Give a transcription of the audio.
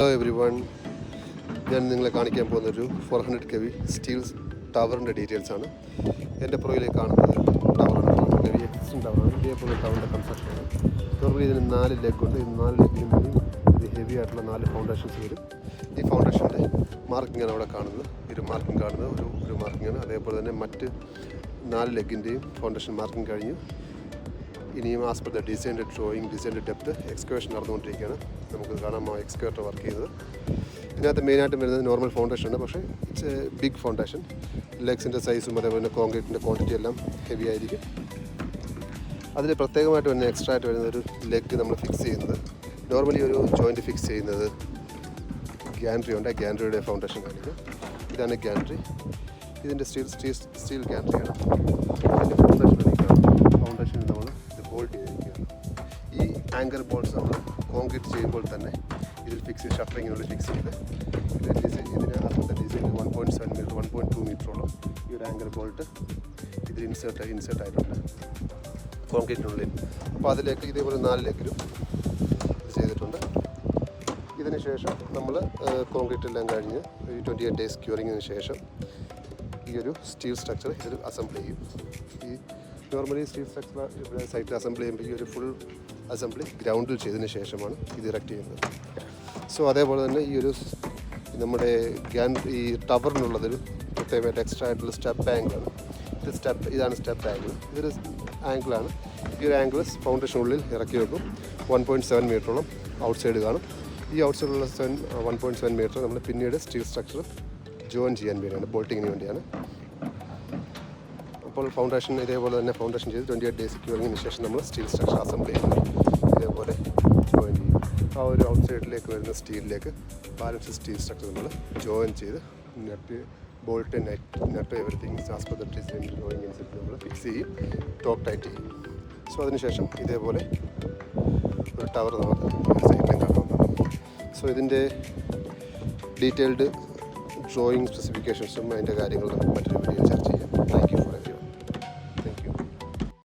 Hello every one, ഞാൻ നിങ്ങളെ കാണിക്കാൻ പോകുന്നൊരു 400 kV സ്റ്റീൽ ടവറിൻ്റെ ഡീറ്റെയിൽസാണ്. എൻ്റെ പുറകിലേക്ക് കാണുന്നത് ടവറാണ്, 400 kV എക്സിസ്റ്റൻ ടവറാണ്. ഇതേപോലെ ടവറിൻ്റെ കൺസ്ട്രക്ഷനാണ്. നോർമലി ഇതിന് 4 ലെഗുണ്ട്. ഈ 4 ലെഗിന് വേണ്ടി ഇത് ഹെവി ആയിട്ടുള്ള 4 ഫൗണ്ടേഷൻസ് വരും. ഈ ഫൗണ്ടേഷൻ്റെ മാർക്കിങ്ങാണ് അവിടെ കാണുന്നത്. ഒരു മാർക്കിംഗ് കാണുന്നത് ഒരു മാർക്കിങ്ങാണ്. അതേപോലെ തന്നെ മറ്റ് 4 ലെഗിൻ്റെയും ഫൗണ്ടേഷൻ മാർക്കിംഗ് കഴിഞ്ഞു. ഇനിയും ആസ് പെർ ദ ഡിസൈൻ്റെ ഡ്രോയിങ്, ഡിസൈൻ്റെ ഡെപ്ത് എക്സ്കവേഷൻ നടന്നുകൊണ്ടിരിക്കുകയാണ്. നമുക്ക് കാണാം ആ എക്സ്കവേറ്റർ വർക്ക് ചെയ്യുന്നത്. ഇതിനകത്ത് മെയിനായിട്ട് വരുന്നത് നോർമൽ ഫൗണ്ടേഷനാണ്. പക്ഷേ ഇറ്റ്സ് എ ബിഗ് ഫൗണ്ടേഷൻ. ലെഗ്സിൻ്റെ സൈസും അതേപോലെ തന്നെ കോൺക്രീറ്റിൻ്റെ ക്വാണ്ടിറ്റി എല്ലാം ഹെവി ആയിരിക്കും. അതിൽ പ്രത്യേകമായിട്ട് വരുന്ന എക്സ്ട്രാ ആയിട്ട് വരുന്ന ഒരു ലെഗ് നമ്മൾ ഫിക്സ് ചെയ്യുന്നത്, നോർമലി ഒരു ജോയിൻറ്റ് ഫിക്സ് ചെയ്യുന്നത് ഗ്യാൻട്രി ഉണ്ട്. ഗ്യാൻട്രിയുടെ ഫൗണ്ടേഷൻ കാണിക്കും. ഇതാണ് ഗ്യാൻട്രി. ഇതിൻ്റെ സ്റ്റീൽ ഗ്യാൻട്രിയാണ്. ഇതിൻ്റെ ഫൗണ്ടേഷനിൽ നമ്മൾ ഇത് ബോൾട്ട് ചെയ്തിരിക്കുകയാണ്. ഈ ആങ്കർ ബോൾട്ട്സ് നമ്മൾ കോൺക്രീറ്റ് ചെയ്യുമ്പോൾ തന്നെ ഇതിൽ ഫിക്സ് ചെയ്ത് ഷട്ടറിങ്ങിനുള്ളിൽ ഫിക്സ് ചെയ്ത് ഇതിന് അകത്തെ ഡിസൈൻ 1.7 മീറ്റർ 1.2 മീറ്ററോളം ഈ ഒരു ആങ്കർ ബോൾട്ട് ഇതിൽ ഇൻസേർട്ട് ആയിട്ടുണ്ട് കോൺക്രീറ്റിനുള്ളിൽ. അപ്പോൾ അതിലേക്ക് ഇതേപോലെ 4 ലെഗിലും ഇത് ചെയ്തിട്ടുണ്ട്. ഇതിന് ശേഷം നമ്മൾ കോൺക്രീറ്റ് എല്ലാം കഴിഞ്ഞ് 28 ഡേയ്സ് ക്യൂറിങ്ങിന് ശേഷം ഈ ഒരു സ്റ്റീൽ സ്ട്രക്ചർ ഇതിൽ അസംബിൾ ചെയ്യും. ഈ നോർമലി സ്റ്റീൽ സ്ട്രക്ചർ ഇവിടെ സൈറ്റിൽ അസംബിൾ ചെയ്യുമ്പോൾ ഈ ഒരു ഫുൾ അസംബ്ലി ഗ്രൗണ്ടിൽ ചെയ്തതിന് ശേഷമാണ് ഇത് ഇറക്റ്റ് ചെയ്യുന്നത്. സോ അതേപോലെ തന്നെ ഈ ഒരു നമ്മുടെ ഈ ടവറിനുള്ളതൊരു പ്രത്യേകമായിട്ട് എക്സ്ട്രാ ആയിട്ടുള്ള സ്റ്റെപ്പ് ആംഗിളാണ്. ഇതാണ് സ്റ്റെപ്പ് ആംഗിൾ. ഇതൊരു ആംഗിളാണ്. ഈ ഒരു ആംഗിൾ ഫൗണ്ടേഷനുള്ളിൽ ഇറക്കി വെക്കും. 1.7 മീറ്ററോളം ഔട്ട് സൈഡ് കാണും. ഈ ഔട്ട് സൈഡിലുള്ള 1.7 മീറ്റർ നമ്മൾ പിന്നീട് സ്റ്റീൽ സ്ട്രക്ചർ ജോയിൻ ചെയ്യാൻ വേണ്ടിയാണ്, ബോൾട്ടിങ്ങിന് വേണ്ടിയാണ്. അപ്പോൾ ഫൗണ്ടേഷൻ ഇതേപോലെ തന്നെ ഫൗണ്ടേഷൻ ചെയ്ത് 28 ഡേയ്സ് ക്യൂറിങ്ങിന് ശേഷം നമ്മൾ സ്റ്റീൽ സ്ട്രക്ചർ അസംബിൾ ചെയ്യുന്നത് ഇതേപോലെ ജോയിൻ ചെയ്യും. ആ ഒരു ഔട്ട് സൈഡിലേക്ക് വരുന്ന സ്റ്റീലിലേക്ക് ബാലൻസ് സ്റ്റീൽ സ്ട്രക്ചർ നമ്മൾ ജോയിൻ ചെയ്ത് net, bolt, net everything as per the design drawing അനുസരിച്ച് നമ്മൾ ഫിക്സ് ചെയ്യും, ടോപ്പ് ടൈറ്റ് ചെയ്യും. സോ അതിനുശേഷം ഇതേപോലെ ഒരു ടവർ നമുക്ക് സൈഡിലും കാണാവുന്നതാണ്. സോ ഇതിൻ്റെ ഡീറ്റെയിൽഡ് ഡ്രോയിങ് സ്പെസിഫിക്കേഷൻസും അതിൻ്റെ കാര്യങ്ങളും നമുക്ക് മറ്റൊരു വീഡിയോ ചർച്ച